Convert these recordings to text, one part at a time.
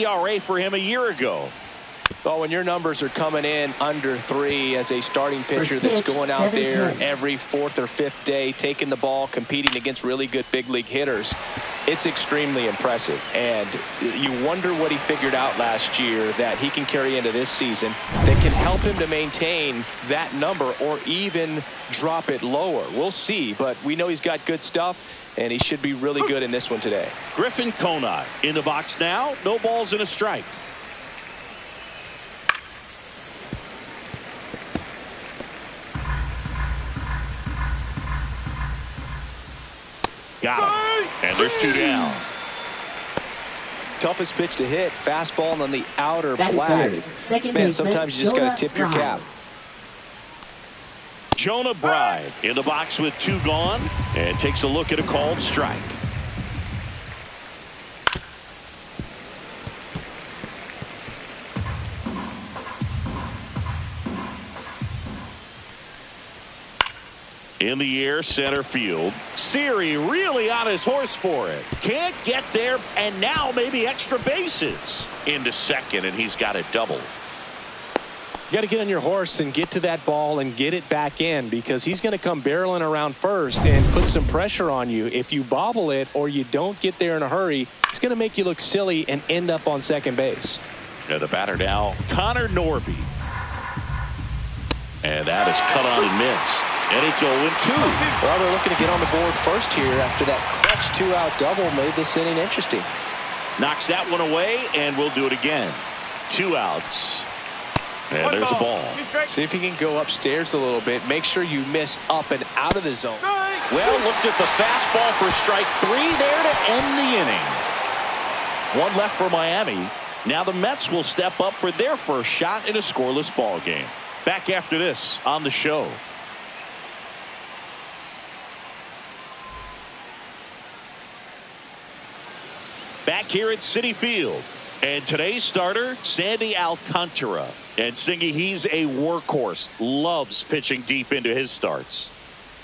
ERA for him a year ago. Well, when your numbers are coming in under 3 as a starting pitcher that's going out there every 4th or 5th day, taking the ball, competing against really good big league hitters, it's extremely impressive. And you wonder what he figured out last year that he can carry into this season that can help him to maintain that number or even drop it lower. We'll see, but we know he's got good stuff, and he should be really good in this one today. Griffin Conine in the box now. No balls and a strike. Got him. And there's 2 down. Toughest pitch to hit, fastball on the outer black. Man, sometimes you just got to tip your cap. Jonah Bride in the box with 2 gone and takes a look at a called strike. In the air, center field. Siri really on his horse for it. Can't get there, and now maybe extra bases. Into second, and he's got a double. You got to get on your horse and get to that ball and get it back in, because he's going to come barreling around first and put some pressure on you. If you bobble it or you don't get there in a hurry, it's going to make you look silly and end up on second base. Yeah, the batter now, Connor Norby. And that is cut on and missed. And it's 0-2. Well, they're looking to get on the board first here after that clutch 2-out double made this inning interesting. Knocks that one away, and we'll do it again. 2 outs. And there's a ball. See if you can go upstairs a little bit. Make sure you miss up and out of the zone. Well, looked at the fastball for strike 3 there to end the inning. 1 left for Miami. Now the Mets will step up for their first shot in a scoreless ball game. Back after this on the show. Back here at Citi Field. And today's starter, Sandy Alcantara. And Singy, he's a workhorse. Loves pitching deep into his starts.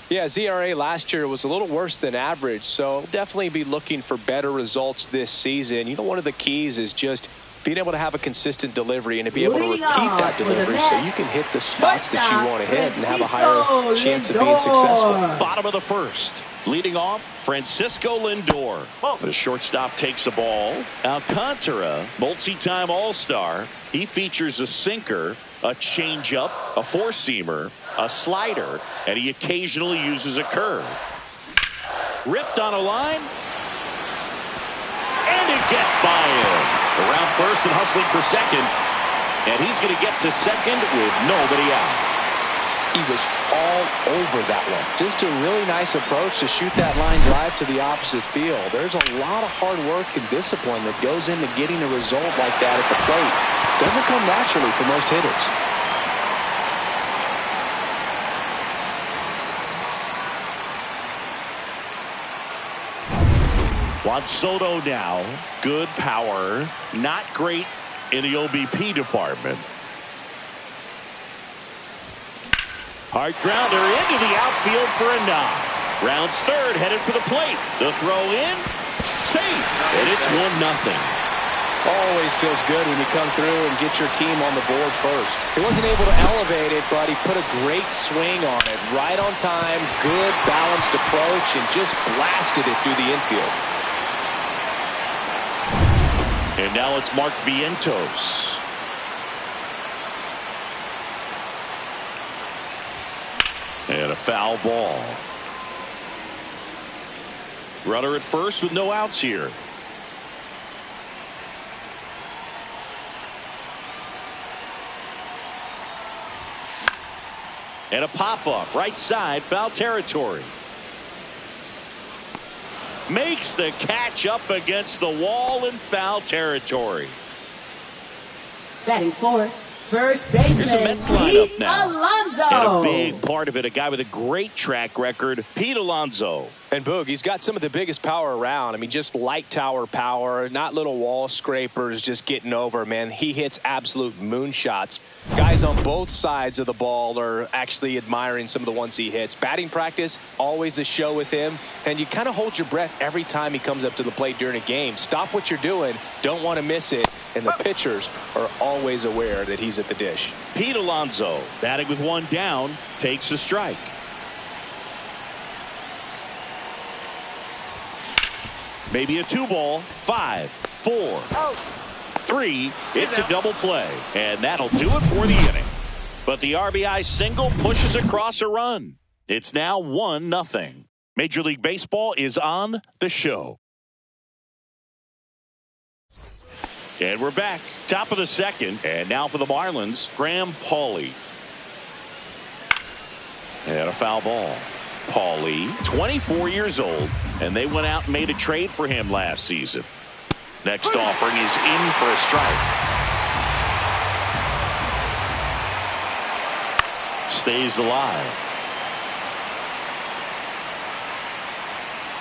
Yeah, his ERA last year was a little worse than average, so definitely be looking for better results this season. You know, one of the keys is just being able to have a consistent delivery and to be able to repeat that delivery so you can hit the spots that you want to hit and have a higher chance of being successful. Bottom of the first. Leading off, Francisco Lindor. The shortstop takes the ball. Alcantara, multi-time All-Star. He features a sinker, a changeup, a four-seamer, a slider, and he occasionally uses a curve. Ripped on a line. And it gets by him. Around first and hustling for second. And he's going to get to second with nobody out. He was all over that one. Just a really nice approach to shoot that line drive to the opposite field. There's a lot of hard work and discipline that goes into getting a result like that at the plate. Doesn't come naturally for most hitters. Juan Soto now. Good power. Not great in the OBP department. Hard grounder into the outfield for a knock. Rounds third, headed for the plate. The throw in. Safe. And it's 1-0. Always feels good when you come through and get your team on the board first. He wasn't able to elevate it, but he put a great swing on it. Right on time, good balanced approach, and just blasted it through the infield. And now it's Mark Vientos. And a foul ball. Runner at first with no outs here. And a pop-up right side, foul territory. Makes the catch up against the wall in foul territory. Batting fourth, First baseman, Here's a Mets lineup Pete now. Alonso. And a big part of it, a guy with a great track record, Pete Alonso. And Boog, he's got some of the biggest power around. I mean, just light tower power, not little wall scrapers, just getting over, man. He hits absolute moonshots. Guys on both sides of the ball are actually admiring some of the ones he hits. Batting practice, always a show with him. And you kind of hold your breath every time he comes up to the plate during a game. Stop what you're doing. Don't want to miss it. And the pitchers are always aware that he's at the dish. Pete Alonso, batting with one down, takes a strike. Maybe a 2-ball, 5, 4, 3. It's a double play, and that'll do it for the inning. But the RBI single pushes across a run. It's now 1-0. Major League Baseball is on the show. And we're back. Top of the second. And now for the Marlins, Graham Pauley. And a foul ball. Pauley, 24 years old, and they went out and made a trade for him last season. Next offering is in for a strike. Stays alive.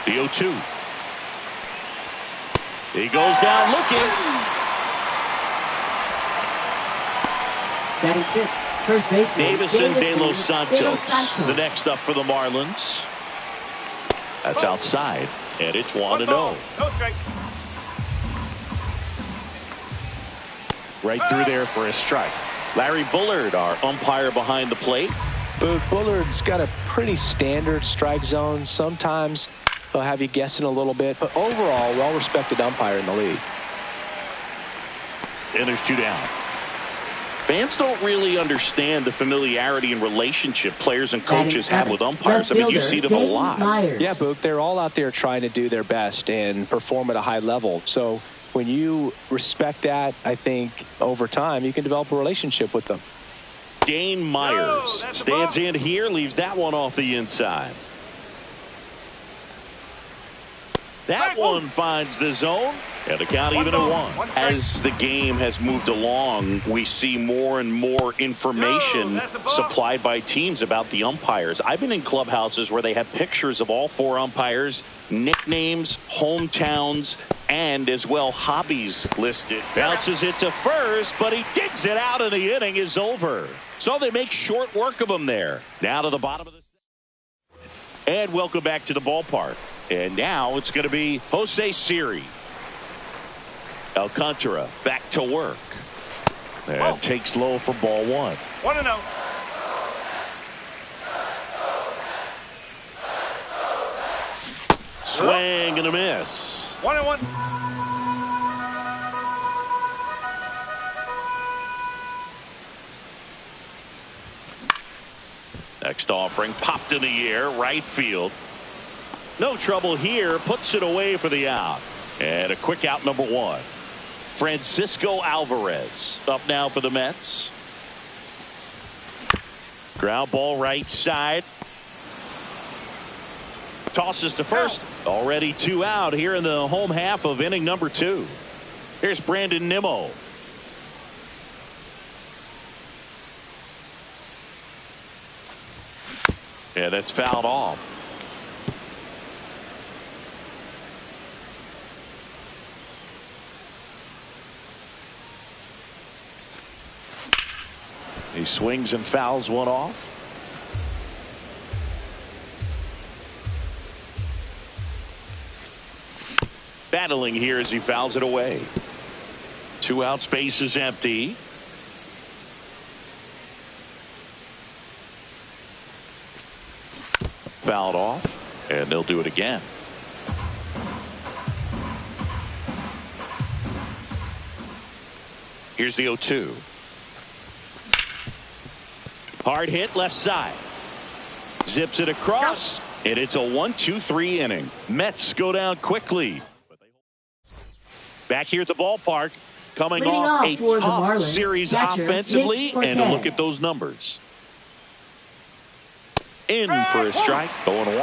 The 0-2. He goes down looking. Batting sixth, first baseman, Davison de los Santos, the next up for the Marlins. That's outside, and it's 1-0. Right through there for a strike. Larry Bullard, our umpire behind the plate. But Bullard's got a pretty standard strike zone. Sometimes he'll have you guessing a little bit, but overall, well-respected umpire in the league. And there's 2 down. Fans don't really understand the familiarity and relationship players and coaches have with umpires. I mean, you see them a lot. Yeah, Boog, they're all out there trying to do their best and perform at a high level. So when you respect that, I think over time you can develop a relationship with them. Dane Myers stands in here, leaves that one off the inside. That one finds the zone, and the count even at 1. As the game has moved along, we see more and more information supplied by teams about the umpires. I've been in clubhouses where they have pictures of all 4 umpires, nicknames, hometowns, and as well hobbies listed. Bounces it to first, but he digs it out, and the inning is over. So they make short work of him there. Now to the bottom of the second. And welcome back to the ballpark. And now it's going to be Jose Siri. Alcantara back to work. And takes low for ball 1. 1-0. Swing and a miss. 1-1. Next offering popped in the air, right field. No trouble here, puts it away for the out. And a quick out, number 1. Francisco Alvarez up now for the Mets. Ground ball right side. Tosses to first. Already 2 out here in the home half of inning number 2. Here's Brandon Nimmo. Yeah, that's fouled off. He swings and fouls one off. Battling here as he fouls it away. 2 out, space is empty. Fouled off, and they'll do it again. Here's the 0-2. Hard hit left side. Zips it across, and it's a 1-2-3 inning. Mets go down quickly. Back here at the ballpark, coming off a tough series offensively, and a look at those numbers. In for a strike, 0-1.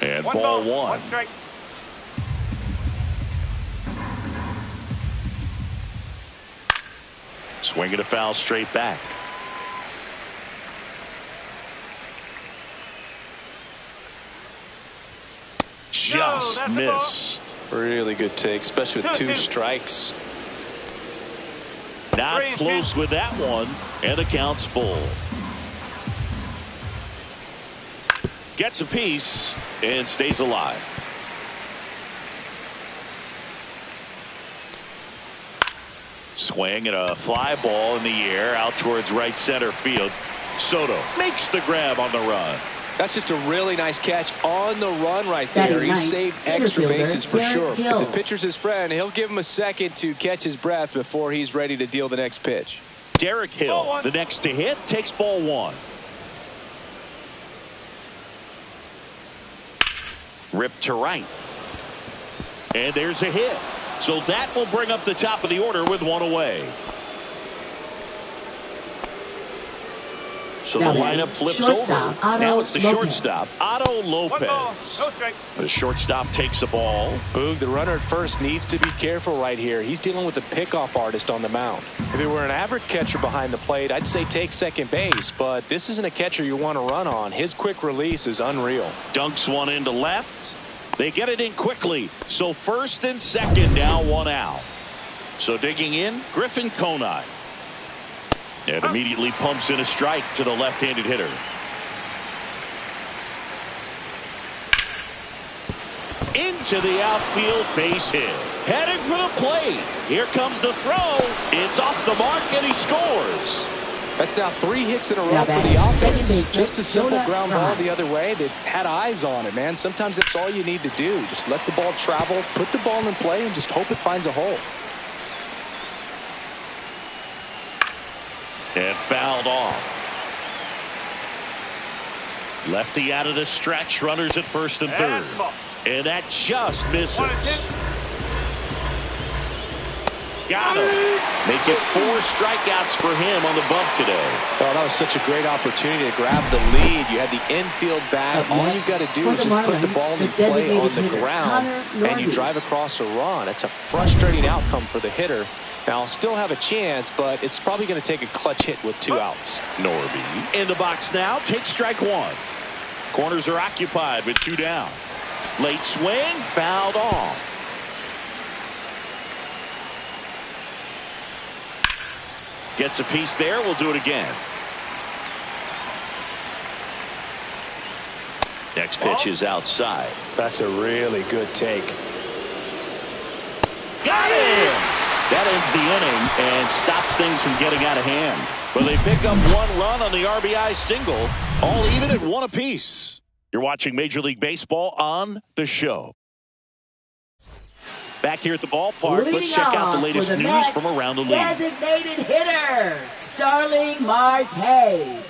And ball 1. Swinging a foul straight back. Just missed. Really good take, especially with 2 strikes. Not close with that one, and the count's full. Gets a piece and stays alive. Swing and a fly ball in the air out towards right center field. Soto makes the grab on the run. That's just a really nice catch on the run right there. He saved extra bases for sure. If the pitcher's his friend, he'll give him a second to catch his breath before he's ready to deal the next pitch. Derek Hill, the next to hit, takes ball 1. Ripped to right. And there's a hit. So that will bring up the top of the order with 1 away. So the lineup flips over. Now it's the shortstop, Otto Lopez. The shortstop takes the ball. Boog, the runner at first needs to be careful right here. He's dealing with a pickoff artist on the mound. If it were an average catcher behind the plate, I'd say take second base, but this isn't a catcher you want to run on. His quick release is unreal. Dunks one into left. They get it in quickly. So first and second, now 1 out. So digging in, Griffin Conine. And immediately pumps in a strike to the left-handed hitter. Into the outfield, base hit. Heading for the plate. Here comes the throw. It's off the mark, and he scores. That's now 3 hits in a row for the offense. Just a simple ground ball the other way. They had eyes on it, man. Sometimes that's all you need to do. Just let the ball travel, put the ball in play, and just hope it finds a hole. And fouled off. Lefty out of the stretch. Runners at first and third. And that just misses. Got him. Make it 4 strikeouts for him on the bump today. Oh, that was such a great opportunity to grab the lead. You had the infield back. All you got to do is just put the ball in play on the ground, and you drive across a run. It's a frustrating outcome for the hitter. Now, I'll still have a chance, but it's probably going to take a clutch hit with 2 outs. Norby in the box now. Takes strike 1. Corners are occupied with 2 down. Late swing, fouled off. Gets a piece there. We'll do it again. Next pitch is outside. That's a really good take. Got him! That ends the inning and stops things from getting out of hand. But they pick up 1 run on the RBI single, all even at 1 apiece. You're watching Major League Baseball on the show. Back here at the ballpark, let's check out the latest news METS from around the league. Designated hitter, Starling Marte.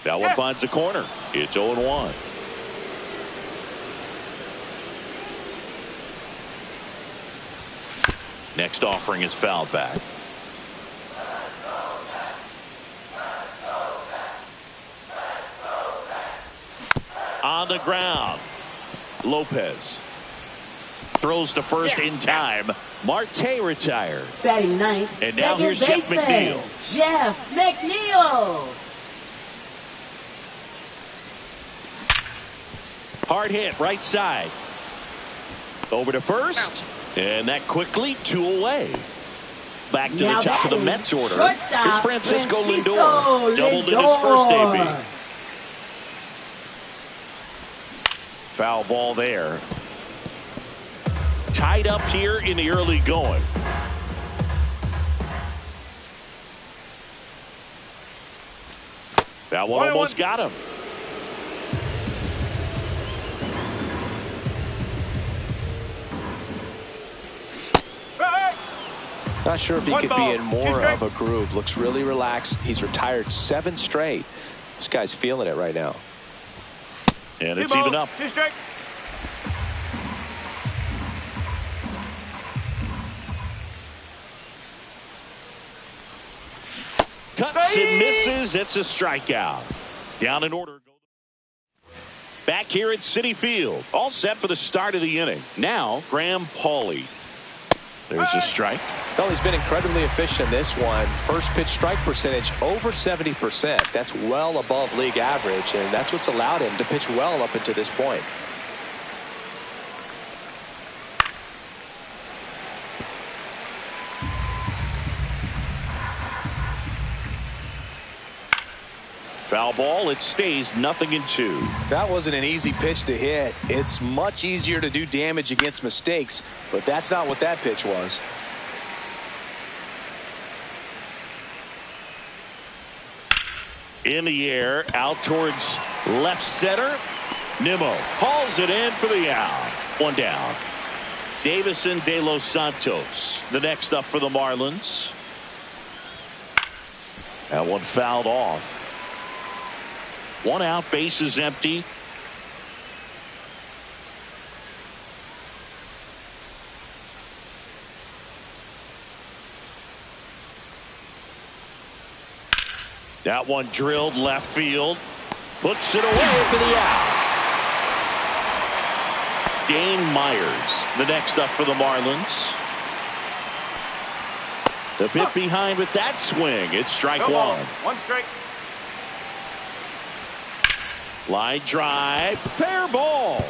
That one finds the corner. It's 0-1. Next offering is fouled back. On the ground. Lopez throws to first in time. Marte retired. Batting ninth. And now here's Jeff McNeil. Jeff McNeil. Hard hit, right side. Over to first. And that quickly 2 away. Back to the top of the Mets order. Here's Francisco Lindor. Doubled in his first AB. Foul ball there. Tied up here in the early going. That one almost got him. Not sure if he could be in more of a groove. Looks really relaxed. He's retired 7 straight. This guy's feeling it right now. And it's even up. 2 strike. Cuts and misses. It's a strikeout. Down in order. Back here at Citi Field. All set for the start of the inning. Now, Graham Pauley. There's a strike. Well, he's been incredibly efficient in this one. First pitch strike percentage over 70%. That's well above league average, and that's what's allowed him to pitch well up until this point. Foul ball. It stays 0-2. That wasn't an easy pitch to hit. It's much easier to do damage against mistakes, but that's not what that pitch was. In the air, out towards left center. Nimmo hauls it in for the out. One down. Davison de los Santos, the next up for the Marlins. That one fouled off. One out, base is empty. That one drilled left field. Puts it away for the out. Dane Myers, the next up for the Marlins. A bit behind with that swing. It's strike one. One strike. Line drive, fair ball.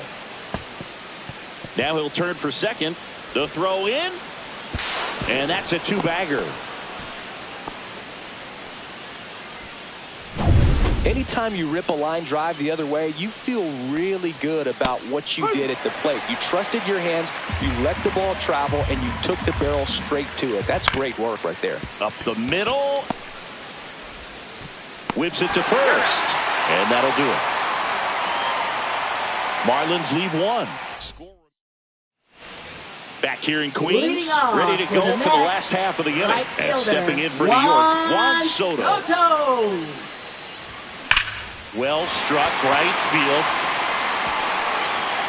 Now he'll turn for second. The throw in, and that's a two-bagger. Anytime you rip a line drive the other way, you feel really good about what you did at the plate. You trusted your hands, you let the ball travel, and you took the barrel straight to it. That's great work right there. Up the middle. Whips it to first, and that'll do it. Marlins leave one. Back here in Queens, ready to go for the last half of the inning. Right And stepping in for New York, York, Juan Soto. Soto. Well struck right field.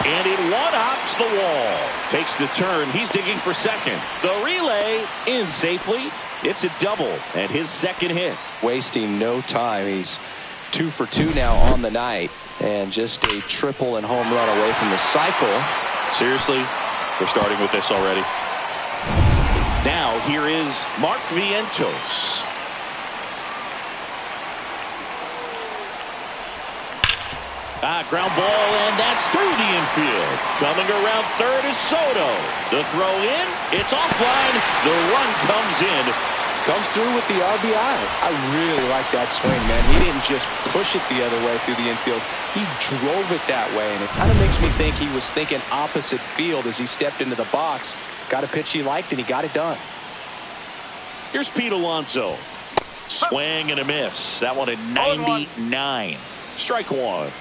And it one-hops the wall. Takes the turn. He's digging for second. The relay in safely. It's a double and his second hit. Wasting no time. He's 2 for 2 now on the night. And just a triple and home run away from the cycle. Seriously, we're starting with this already. Now here is Mark Vientos. Ground ball, and that's through the infield. Coming around third is Soto. The throw in, it's offline. The run comes in. Comes through with the RBI. I really like that swing, man. He didn't just push it the other way through the infield. He drove it that way, and it kind of makes me think he was thinking opposite field as he stepped into the box. Got a pitch he liked, and he got it done. Here's Pete Alonso. Swing and a miss. That one at 99. Strike one.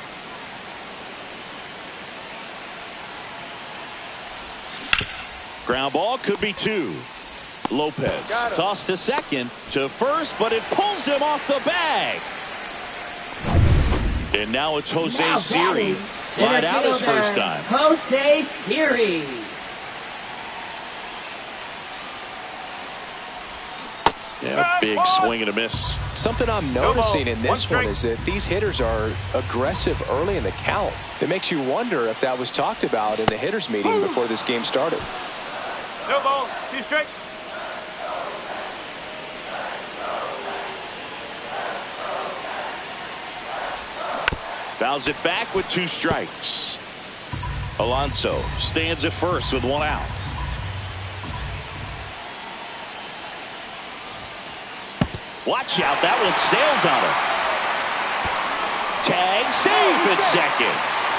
Ground ball, could be two. Lopez tossed to second, to first, but it pulls him off the bag. And now it's Jose Siri. Flied out his first time. Jose Siri. Yeah, big swing and a miss. Something I'm noticing in this one is that these hitters are aggressive early in the count. It makes you wonder if that was talked about in the hitters meeting before this game started. No ball, 2 strike. Fouls it back with 2 strikes. Alonso stands at first with 1 out. Watch out, that one sails on him. Tag, safe at second.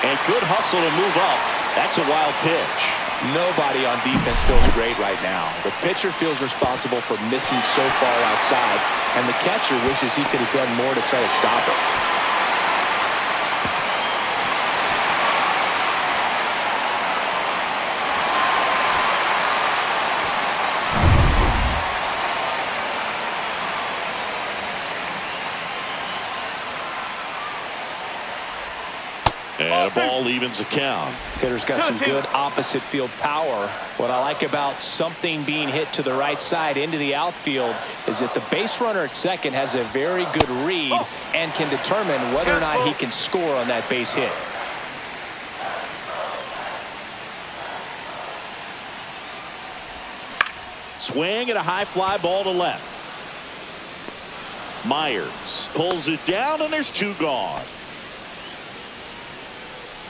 And good hustle to move up. That's a wild pitch. Nobody on defense feels great right now. The pitcher feels responsible for missing so far outside, and the catcher wishes he could have done more to try to stop it. And a ball evens the count. Hitter's got some good opposite field power. What I like about something being hit to the right side into the outfield is that the base runner at second has a very good read and can determine whether or not he can score on that base hit. Swing and a high fly ball to left. Myers pulls it down, and there's two gone.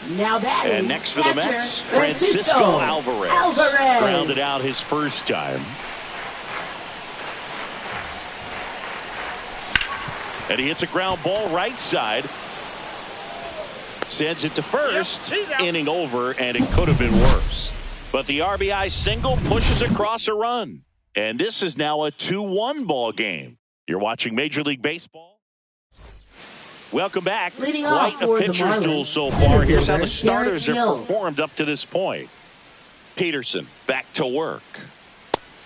Now batting, and next for the catcher, Mets, Francisco Alvarez. Grounded out his first time. And he hits a ground ball right side. Sends it to first. Inning over, and it could have been worse. But the RBI single pushes across a run. And this is now a 2-1 ball game. You're watching Major League Baseball. Welcome back. Leading Quite a pitcher's duel so far. Here's how the starters have performed up to this point. Peterson back to work.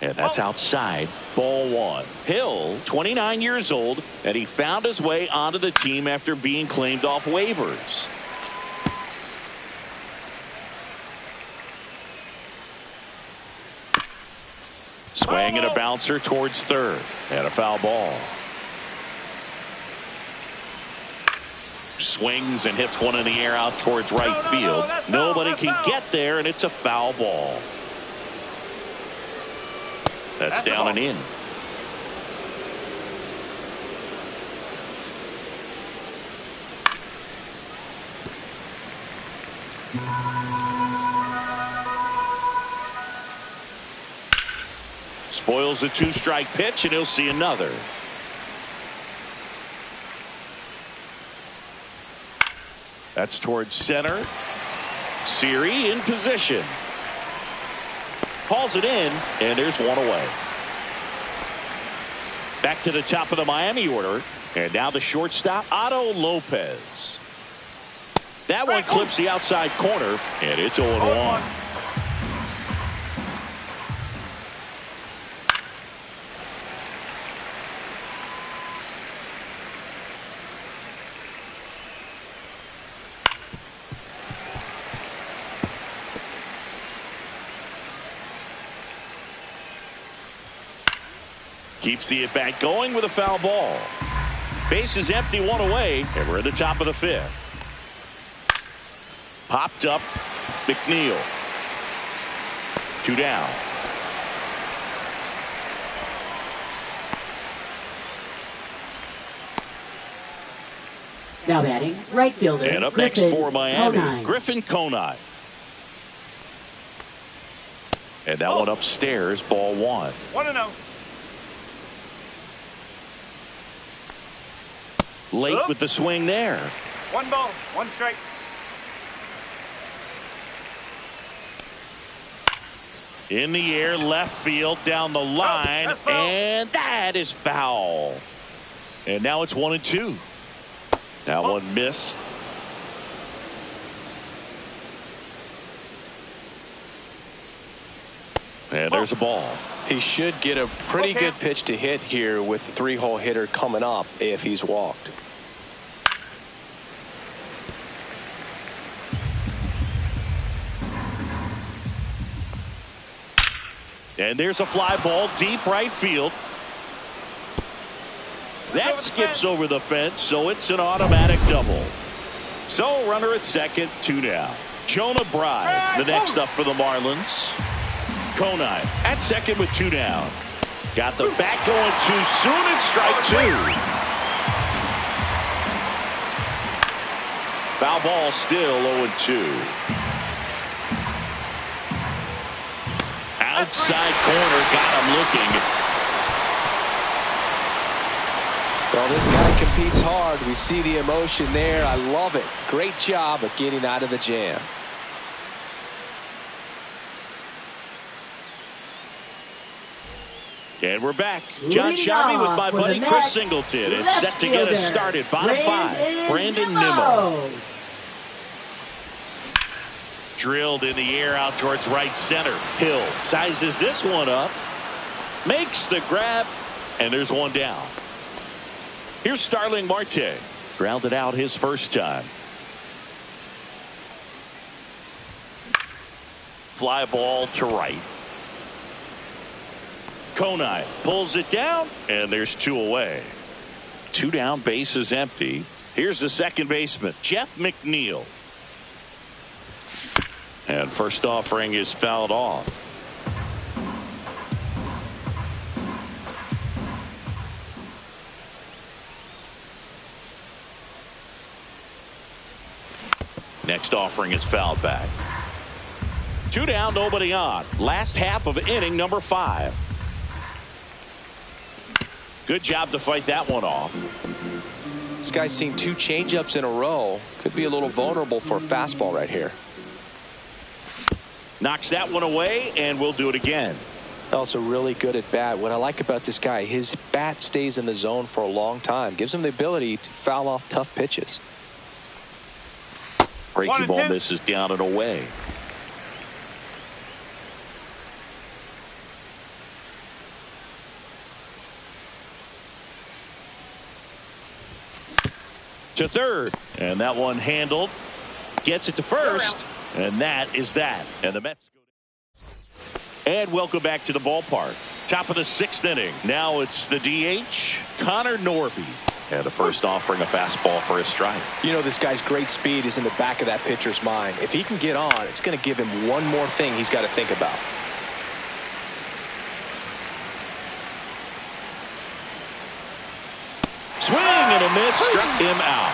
And that's outside. Ball one. Hill, 29 years old, and he found his way onto the team after being claimed off waivers. Swing and a bouncer towards third. And a foul ball. Swings and hits one in the air out towards right field. Nobody can get there, and it's a foul ball. That's down and in. Spoils the two-strike pitch, and he'll see another. That's towards center. Siri in position. Calls it in, and there's one away. Back to the top of the Miami order, and now the shortstop, Otto Lopez. That one clips the outside corner, and it's 0-1. Keeps the at-bat going with a foul ball. Base is empty, one away, and we're at the top of the fifth. Popped up, McNeil. Two down. Now batting, right fielder. And up Griffin next for Miami, Conine. Griffin Conine. And that one upstairs, ball one. 1-0. Late with the swing there. 1 ball, 1 strike. In the air, left field, down the line, and that is foul. And now it's 1-2. That one missed. And there's a ball. He should get a pretty good pitch to hit here with the three-hole hitter coming up if he's walked. And there's a fly ball deep right field. That skips over the fence, so it's an automatic double. So runner at second, 2 down. Jonah Bride, the next up for the Marlins. Conine at second with 2 down. Got the bat going too soon, and strike 2. Foul ball still 0-2. Outside corner, got him looking. Well, this guy competes hard. We see the emotion there. I love it. Great job of getting out of the jam. And we're back. John Shelby with my buddy Chris Singleton. It's set to get us started. Bottom 5. Brandon Nimmo. Drilled in the air out towards right center. Hill sizes this one up. Makes the grab. And there's one down. Here's Starling Marte. Grounded out his first time. Fly ball to right. PONE pulls it down, and there's 2 away. 2 down, base is empty. Here's the second baseman, Jeff McNeil. And first offering is fouled off. Next offering is fouled back. 2 down, nobody on. Last half of inning number 5. Good job to fight that one off. This guy's seen 2 changeups in a row. Could be a little vulnerable for a fastball right here. Knocks that one away, and we'll do it again. Also really good at bat. What I like about this guy, his bat stays in the zone for a long time. Gives him the ability to foul off tough pitches. Breaking ball misses down and away. To third, and that one handled. Gets it to first, and that is that. And the Mets go down. And welcome back to the ballpark. Top of the 6th inning. Now it's the DH, Connor Norby. And the first offering a fastball for a strike. You know, this guy's great speed is in the back of that pitcher's mind. If he can get on, it's going to give him one more thing he's got to think about. Swing and a miss, struck him out.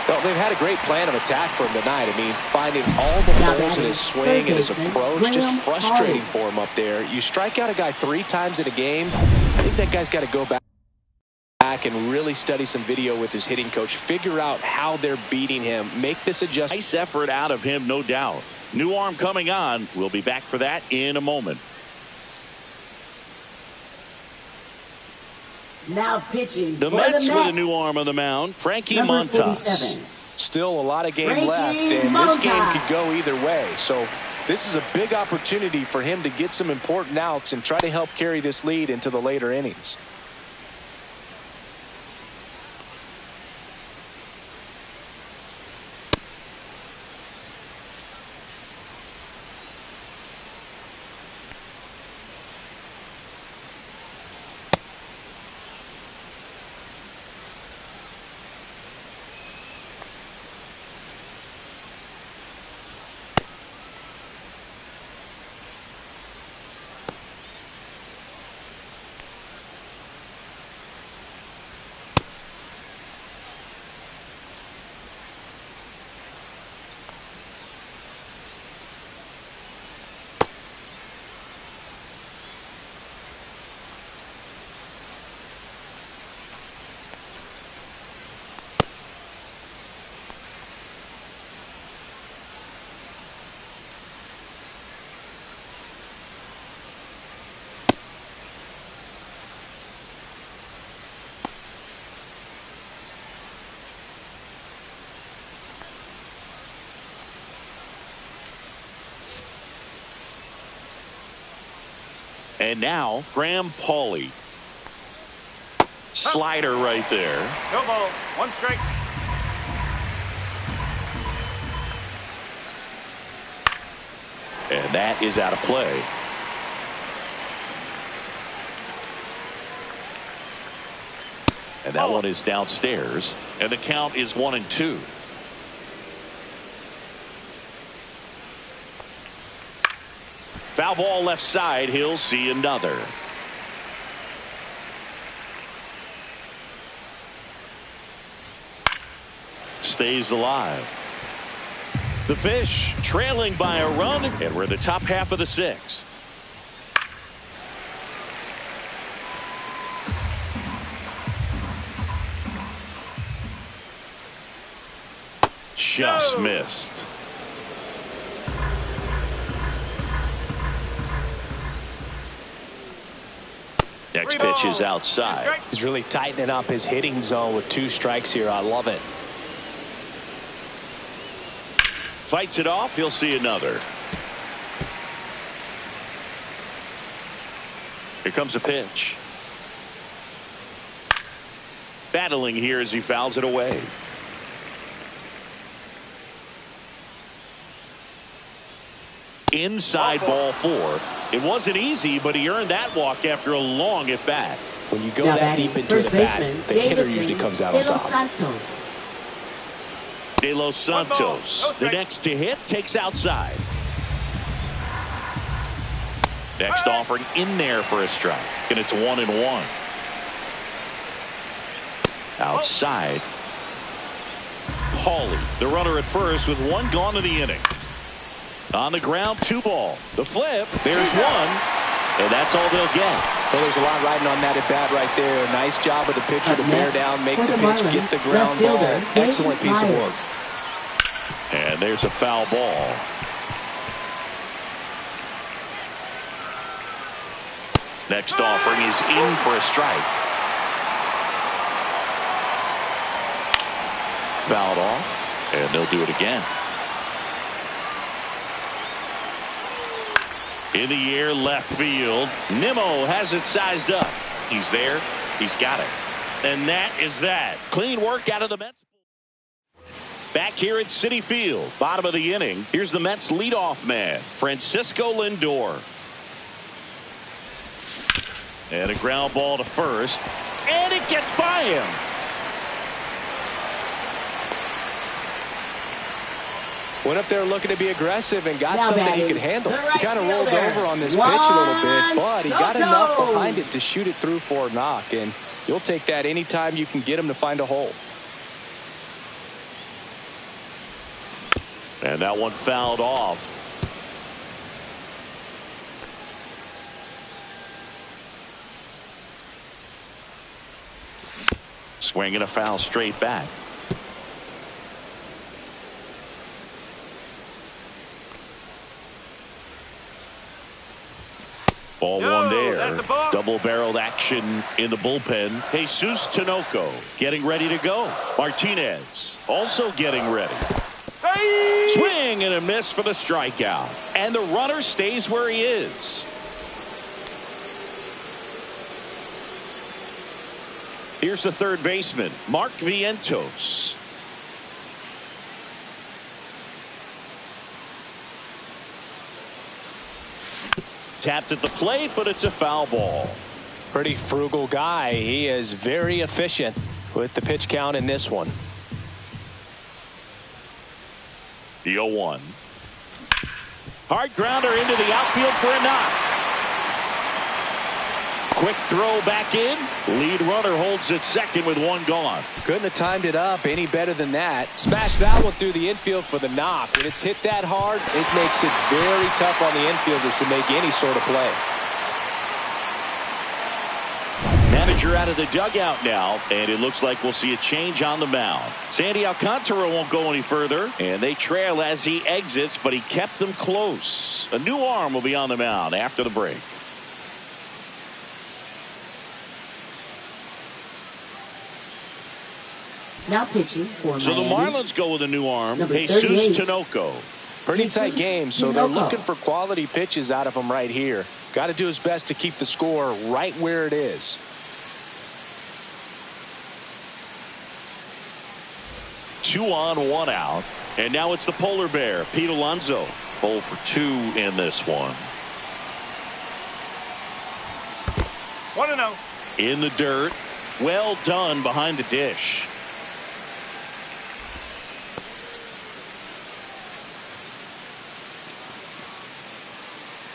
Well, they've had a great plan of attack for him tonight. I mean, finding all the holes in his swing and his approach, just frustrating for him up there. You strike out a guy 3 times in a game, I think that guy's got to go back and really study some video with his hitting coach. Figure out how they're beating him. Make this adjustment. Nice effort out of him, no doubt. New arm coming on. We'll be back for that in a moment. Now pitching. The Mets with a new arm on the mound, Frankie Montas. Still a lot of game left, and this game could go either way. So this is a big opportunity for him to get some important outs and try to help carry this lead into the later innings. And now Graham Pauley. Slider right there. No ball, 1 strike. And that is out of play. And that one is downstairs. And the count is 1-2. Foul ball left side. He'll see another. Stays alive. The Fish trailing by a run, and we're in the top half of the 6th. Just missed. Next pitch is outside. He's really tightening up his hitting zone with 2 strikes here. I love it. Fights it off. He'll see another. Here comes a pitch. Battling here as he fouls it away. Inside ball 4. It wasn't easy, but he earned that walk after a long at bat. When you go that deep into the bat, the hitter usually comes out on top. De Los Santos, the next to hit, takes outside. Next offering in there for a strike, and it's 1-1. Outside. Paulie, the runner at first with 1 gone in the inning. On the ground, 2 ball. The flip, there's 1, and that's all they'll get. Well, there's a lot riding on that at bat right there. Nice job of the pitcher to bear down, make the pitch, get the ground ball. Excellent piece of work. And there's a foul ball. Next offering is in for a strike. Fouled off, and they'll do it again. In the air, left field. Nimmo has it sized up. He's there. He's got it. And that is that. Clean work out of the Mets. Back here at Citi Field, bottom of the inning. Here's the Mets leadoff man, Francisco Lindor. And a ground ball to first. And it gets by him. Went up there looking to be aggressive and got something he could handle. He kind of rolled over on this pitch a little bit, but he got enough behind it to shoot it through for a knock. And you'll take that anytime you can get him to find a hole. And that one fouled off. Swinging a foul straight back. Ball 1 there. Double-barreled action in the bullpen. Jesus Tinoco getting ready to go. Martinez also getting ready. Swing and a miss for the strikeout. And the runner stays where he is. Here's the third baseman, Mark Vientos. Tapped at the plate, but it's a foul ball. Pretty frugal guy. He is very efficient with the pitch count in this one. The 0-1. Hard grounder into the outfield for a knock. Quick throw back in. Lead runner holds at second with 1 gone. Couldn't have timed it up any better than that. Smash that one through the infield for the knock. When it's hit that hard, it makes it very tough on the infielders to make any sort of play. Manager out of the dugout now, and it looks like we'll see a change on the mound. Sandy Alcantara won't go any further, and they trail as he exits, but he kept them close. A new arm will be on the mound after the break. Now pitching for So the Marlins go with a new arm, Jesus Tinoco. Pretty tight game, so they're looking for quality pitches out of him right here. Got to do his best to keep the score right where it is. Two on, 1 out. And now it's the polar bear, Pete Alonso. 0 for 2 in this one. 1-0. In the dirt. Well done behind the dish.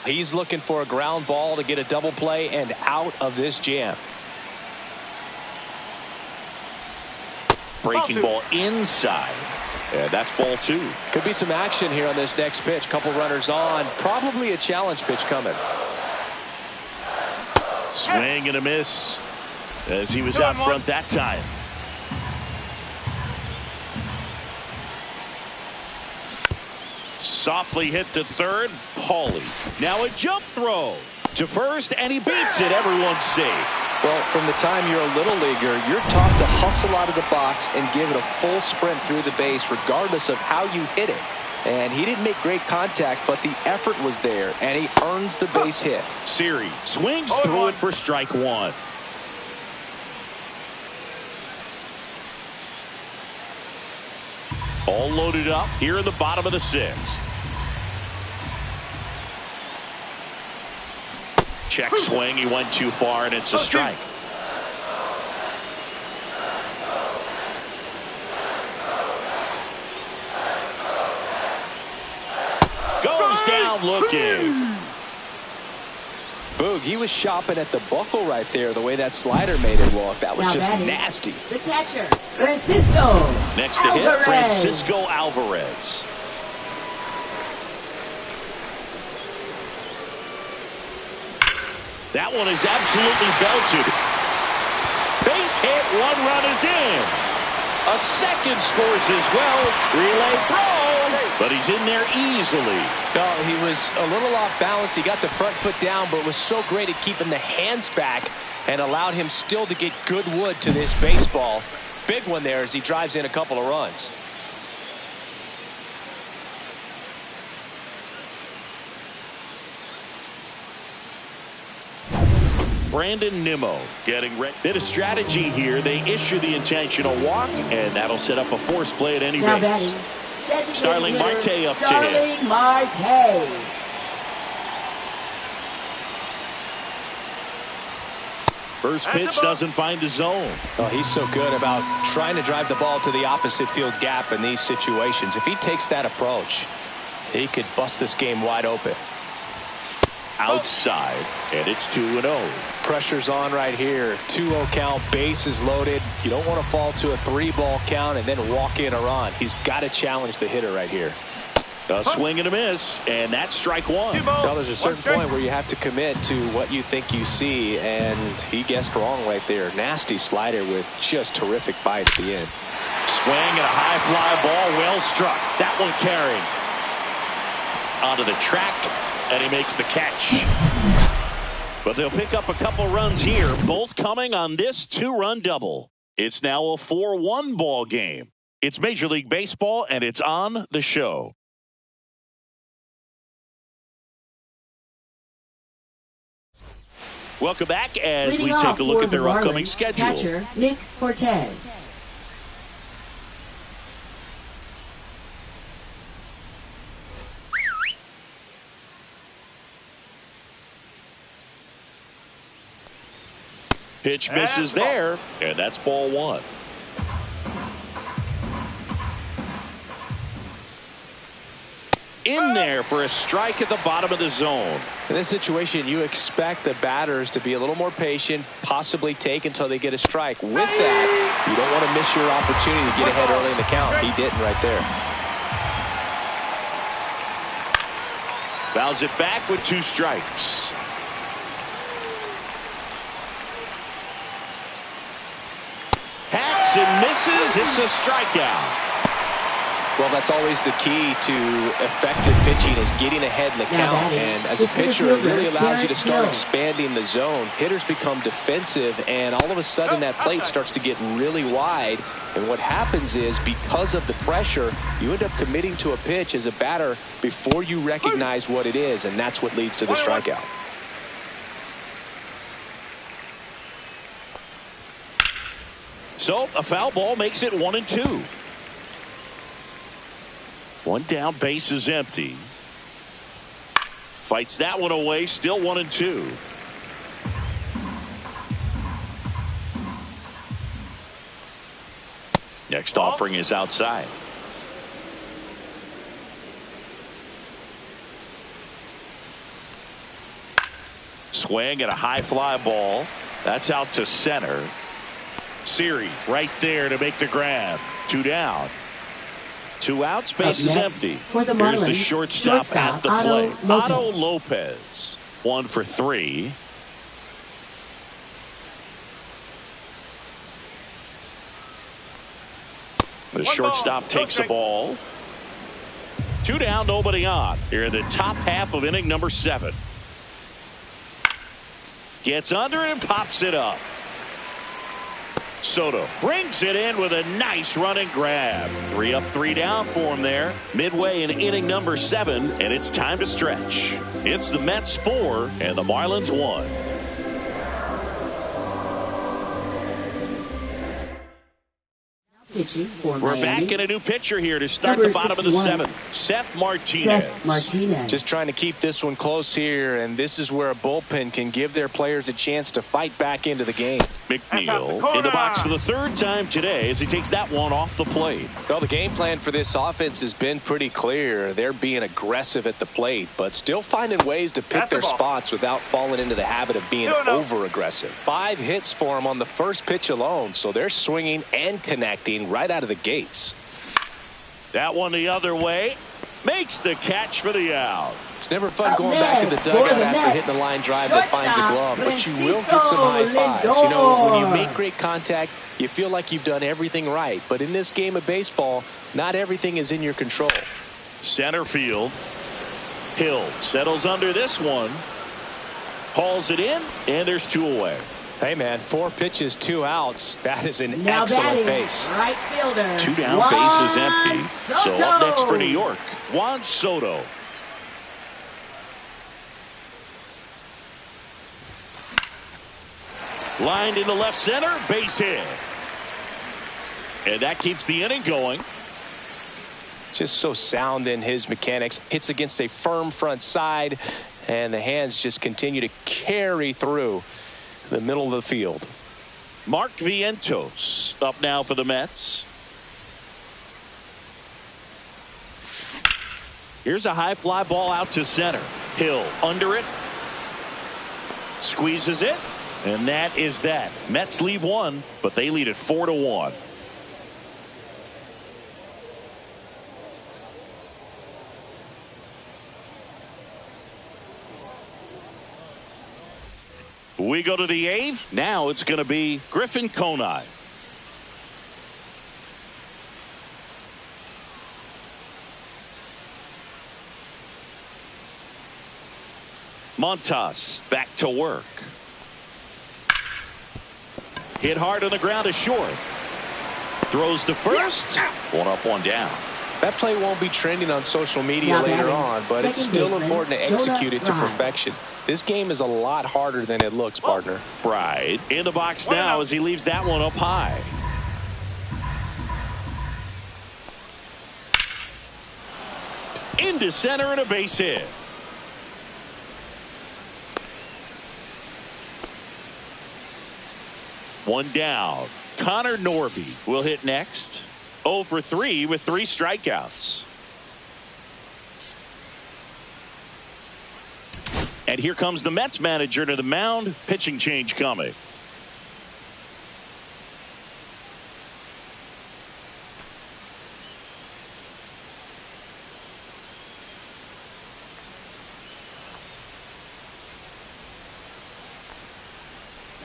He's looking for a ground ball to get a double play and out of this jam. Breaking ball inside. And that's ball 2. Could be some action here on this next pitch. Couple runners on. Probably a challenge pitch coming. Swing and a miss as he was out front that time. Softly hit to third. Paulie. Now a jump throw to first, and he beats it. Everyone's safe. Well, from the time you're a little leaguer, you're taught to hustle out of the box and give it a full sprint through the base regardless of how you hit it. And he didn't make great contact, but the effort was there, and he earns the base hit. Siri swings through it for strike 1. All loaded up here in the bottom of the 6th. Check swing. He went too far, and it's a strike. Goes down looking. Boog, he was shopping at the buckle right there, the way that slider made it look. That was just nasty. The catcher, Francisco Next to hit, Francisco Alvarez. That one is absolutely belted. Base hit, 1 run is in. A second scores as well. Relay throw, but he's in there easily. No, he was a little off balance. He got the front foot down, but was so great at keeping the hands back and allowed him still to get good wood to this baseball. Big one there as he drives in a couple of runs. Brandon Nimmo getting ready. Bit of strategy here. They issue the intentional walk, and that'll set up a force play at any base. Starling Marte up to hit. Starling Marte. First pitch doesn't find the zone. Oh, he's so good about trying to drive the ball to the opposite field gap in these situations. If he takes that approach, he could bust this game wide open. Outside, and it's 2-0. Pressure's on right here. 2-0 count, bases loaded. You don't want to fall to a 3-ball count and then walk in a run. He's got to challenge the hitter right here. A swing and a miss, and that's strike one. Well, there's a certain point where you have to commit to what you think you see, and he guessed wrong right there. Nasty slider with just terrific bite at the end. Swing and a high fly ball, well struck. That one carrying onto the track, and he makes the catch. But they'll pick up a couple runs here, both coming on this 2-run double. It's now a 4-1 ball game. It's Major League Baseball, and it's on the show. Welcome back as we take a look at their upcoming schedule. Catcher, Nick Fortes. Pitch misses there, and that's ball one. In there for a strike at the bottom of the zone. In this situation, you expect the batters to be a little more patient, possibly take until they get a strike. With that, you don't want to miss your opportunity to get ahead early in the count. He didn't right there. Fouls it back with 2 strikes. Hacks and misses. It's a strikeout. Well, that's always the key to effective pitching, is getting ahead in the count. And as a pitcher, it really allows you to start expanding the zone. Hitters become defensive, and all of a sudden that plate starts to get really wide. And what happens is, because of the pressure, you end up committing to a pitch as a batter before you recognize what it is, and that's what leads to the strikeout. So a foul ball makes it 1-2. One down, base is empty. Fights that one away, still 1-2. Next offering is outside. Swing and a high fly ball. That's out to center. Siri right there to make the grab. 2 down. 2 outs, base is empty. For the Here's Marlins, the shortstop at the plate. Otto Lopez. 1 for 3. The shortstop takes the ball. 2 down, nobody on. Here in the top half of inning number 7. Gets under it and pops it up. Soto brings it in with a nice running grab. 3 up, 3 down for him there. Midway in inning number 7, and it's time to stretch. It's the Mets 4 and the Marlins 1. Pitching for We're Miami. back in a new pitcher here to start Number the bottom of the 61. seventh. Seth Martinez. Seth Martinez. Just trying to keep this one close here, and this is where a bullpen can give their players a chance to fight back into the game. McNeil in the box for the third time today as he takes that one off the plate. Well, the game plan for this offense has been pretty clear. They're being aggressive at the plate, but still finding ways to pick their spots without falling into the habit of being over-aggressive. 5 hits for them on the first pitch alone, so they're swinging and connecting right out of the gates. That one the other way. Makes the catch for the out. It's never fun going back to the dugout after hitting a line drive that finds a glove, but you will get some high fives. You know, when you make great contact, you feel like you've done everything right. But in this game of baseball, not everything is in your control. Center field. Hill settles under this one. Hauls it in, and there's 2 away. Hey, man, 4 pitches, 2 outs. That is an Now excellent batting, pace. right fielder. 2 down, base is empty. So up next for New York, Juan Soto. Lined into left center, base hit. And that keeps the inning going. Just so sound in his mechanics. Hits against a firm front side, and the hands just continue to carry through the middle of the field. Mark Vientos up now for the Mets. Here's a high fly ball out to center. Hill under it. Squeezes it. And that is that. Mets leave 1, but they lead it 4-1. We go to the 8th. Now it's going to be Griffin Conine. Montas back to work. Hit hard on the ground to short. Throws to first. 1 up, 1 down. That play won't be trending on social media later on, but it's still important to execute it to perfection. This game is a lot harder than it looks, partner. Bride in the box now as he leaves that one up high. Into center and a base hit. One down. Connor Norby will hit next. 0 for 3 with 3 strikeouts. And here comes the Mets manager to the mound. Pitching change coming.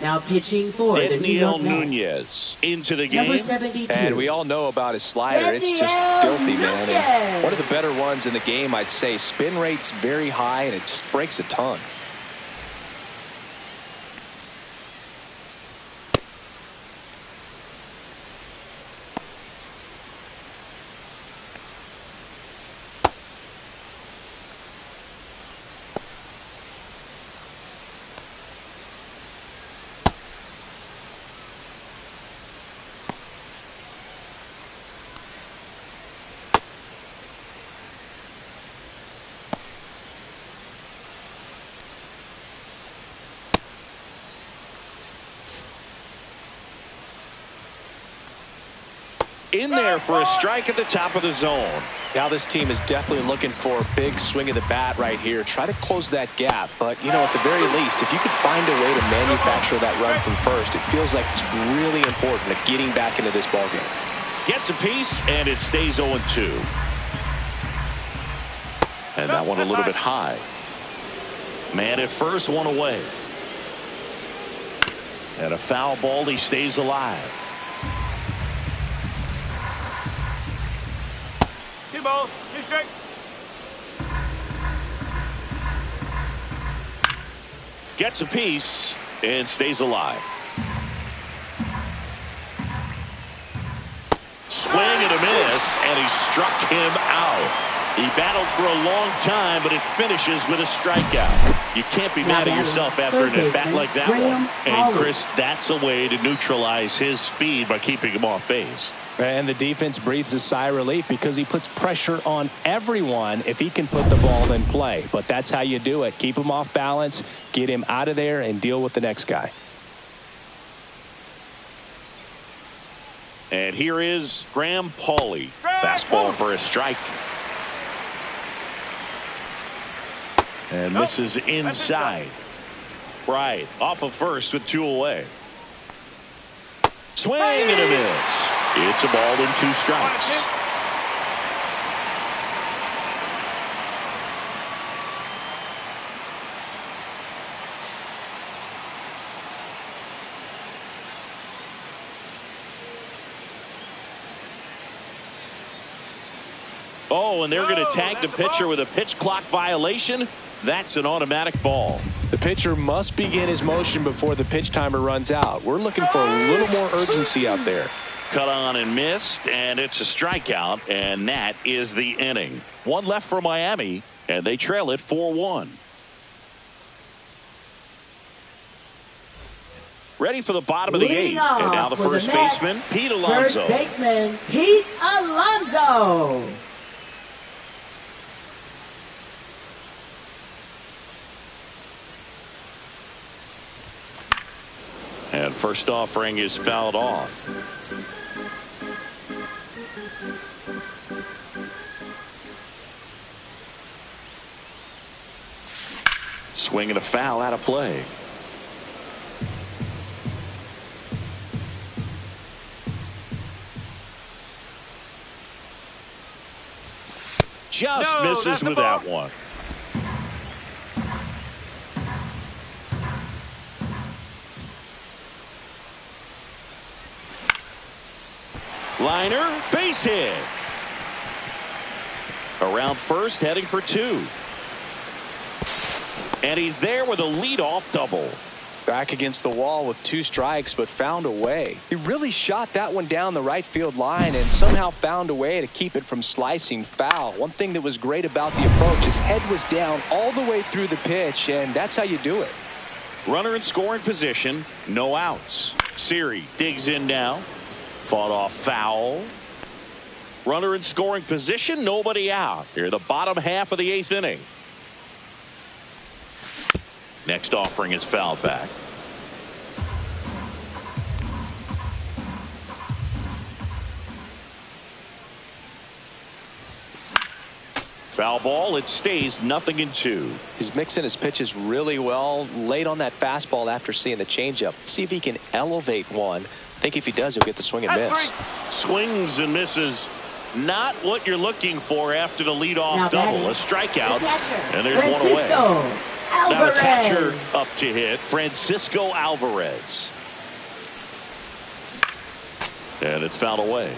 Now pitching for the New Daniel York Mets. Nunez into the Number game. 72. And we all know about his slider. It's just filthy, man. And one of the better ones in the game, I'd say. Spin rate's very high, and it just breaks a ton. In there for a strike at the top of the zone. Now this team is definitely looking for a big swing of the bat right here. Try to close that gap. But, you know, at the very least, if you could find a way to manufacture that run from first, it feels like it's really important to getting back into this ballgame. Gets a piece, and it stays 0-2. And that one a little bit high. Man at first, 1 away. And a foul ball, he stays alive. 2 balls, 2 strikes. Gets a piece and stays alive. Swing and a miss, and he struck him out. He battled for a long time, but it finishes with a strikeout. You can't be mad at yourself after an at-bat like that one. And, Chris, that's a way to neutralize his speed by keeping him off base. And the defense breathes a sigh of relief because he puts pressure on everyone if he can put the ball in play. But that's how you do it. Keep him off balance, get him out of there, and deal with the next guy. And here is Graham Pauley. Fastball for a strike. And misses inside. Right. Off of first with 2 away. Swing and a miss. It's a ball and 2 strikes. Oh, and they're going to tag the pitcher with a pitch clock violation. That's an automatic ball. The pitcher must begin his motion before the pitch timer runs out. We're looking for a little more urgency out there. Cut on and missed, and it's a strikeout, and that is the inning. 1 left for Miami, and they trail it 4-1. Ready for the bottom of the 8th, and now the first baseman, Pete Alonso. First baseman, Pete Alonso. And first offering is fouled off. Swing and a foul out of play. Just misses with that one. Liner, base hit. Around first, heading for 2. And he's there with a leadoff double. Back against the wall with 2 strikes, but found a way. He really shot that one down the right field line and somehow found a way to keep it from slicing foul. One thing that was great about the approach, his head was down all the way through the pitch, and that's how you do it. Runner in scoring position, no outs. Siri digs in now. Fought off foul. Runner in scoring position, nobody out. Here, the bottom half of the 8th inning. Next offering is fouled back. Foul ball, it stays 0-2. He's mixing his pitches really well. Late on that fastball after seeing the changeup. See if he can elevate one. I think if he does, he'll get the swing and miss. Swings and misses. Not what you're looking for after the leadoff double. A strikeout. And there's one away. Now the catcher up to hit, Francisco Alvarez. And it's fouled away.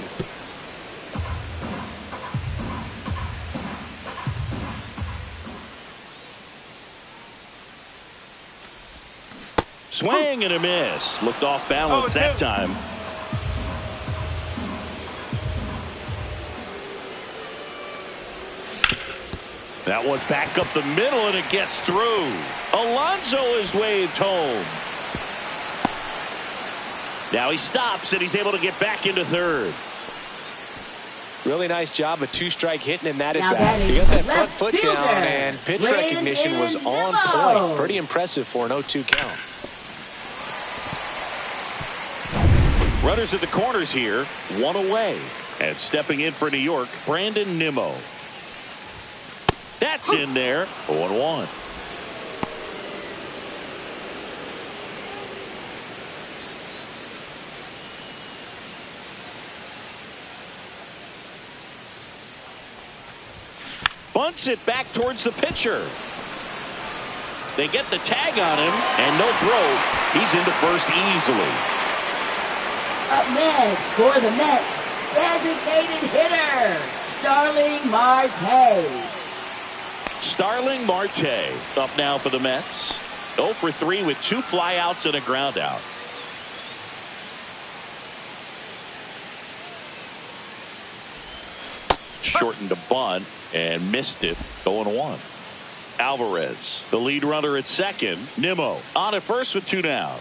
Swing and a miss. Looked off balance that time. That one back up the middle, and it gets through. Alonso is waved home. Now he stops, and he's able to get back into third. Really nice job of 2-strike hitting in that at bat. He got that front foot down, and pitch recognition was on point. Pretty impressive for an 0-2 count. Runners at the corners here, 1 away. And stepping in for New York, Brandon Nimmo. That's in there, 0-1. Bunts it back towards the pitcher. They get the tag on him, and no throw. He's into first easily. Up next for the Mets, designated hitter, Starling Marte. Starling Marte up now for the Mets. 0 for 3 with 2 flyouts and a ground out. shortened a bunt and missed it. 0-1. Alvarez, the lead runner at second. Nimmo on at first with 2 down.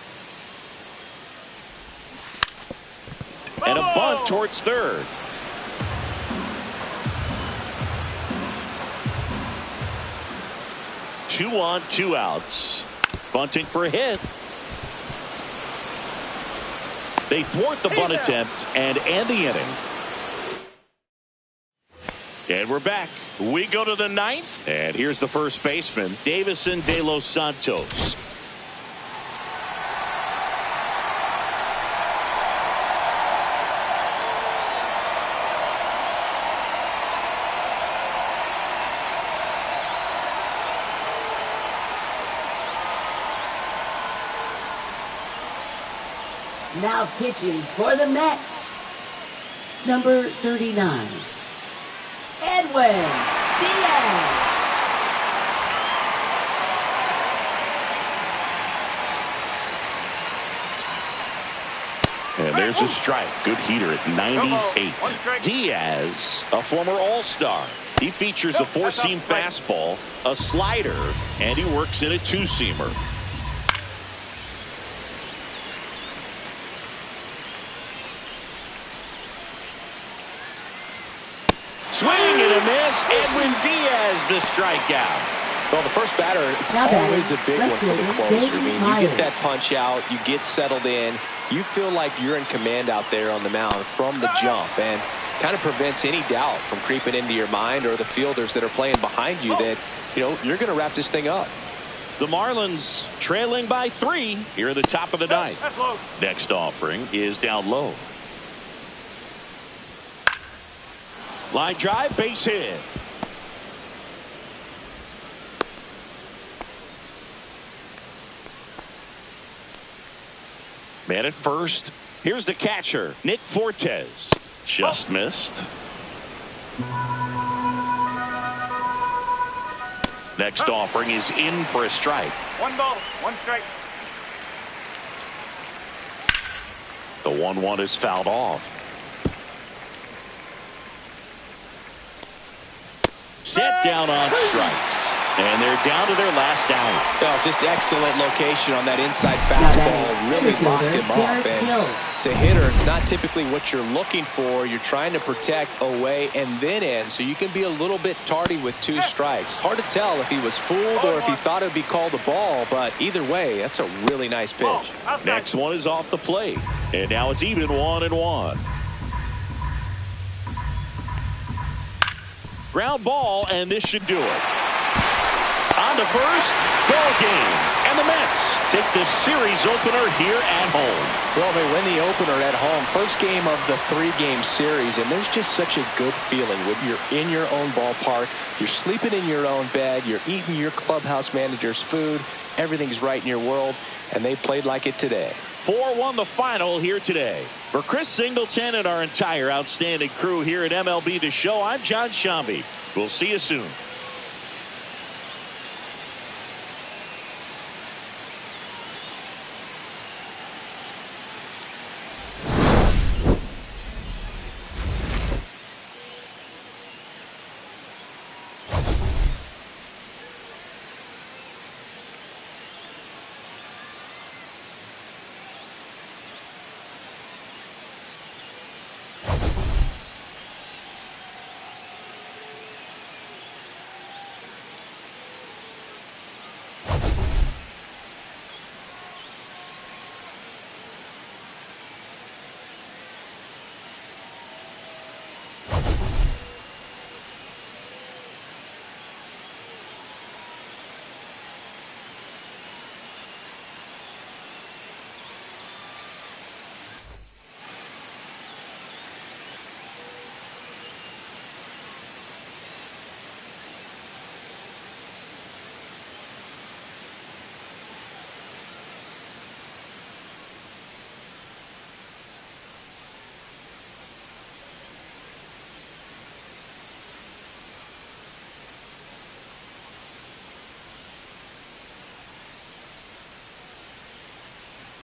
And a bunt towards third. Two on, 2 outs. Bunting for a hit. They thwart the bunt attempt and end the inning. And we're back. We go to the 9th. And here's the first baseman, Davison De Los Santos. Now pitching for the Mets, number 39, Edwin Diaz. And there's a strike. Good heater at 98. Diaz, a former All-Star. He features a 4-seam fastball, a slider, and he works in a 2-seamer. Swing and a miss. Edwin Diaz, the strikeout. Well, the first batter, it's always a big one for the closer. I mean, you get that punch out, you get settled in, you feel like you're in command out there on the mound from the jump, and kind of prevents any doubt from creeping into your mind or the fielders that are playing behind you that, you know, you're going to wrap this thing up. The Marlins trailing by 3 here at the top of the 9th. Next offering is down low. Line drive, base hit. Man at first. Here's the catcher, Nick Fortes. Just missed. Next offering is in for a strike. 1 ball, 1 strike. The 1-1 is fouled off. Set down on strikes. And they're down to their last out. Oh, just excellent location on that inside fastball. Really locked him up. And it's a hitter. It's not typically what you're looking for. You're trying to protect away and then in. So you can be a little bit tardy with 2 strikes. Hard to tell if he was fooled or if he thought it would be called a ball. But either way, that's a really nice pitch. Next one is off the plate. And now it's even 1-1. Ground ball, and this should do it. On to first, ball game. And the Mets take the series opener here at home. Well, they win the opener at home. First game of the 3-game series, and there's just such a good feeling when you're in your own ballpark. You're sleeping in your own bed. You're eating your clubhouse manager's food. Everything's right in your world, and they played like it today. 4-1 the final here today. For Chris Singleton and our entire outstanding crew here at MLB The Show, I'm John Shambi. We'll see you soon.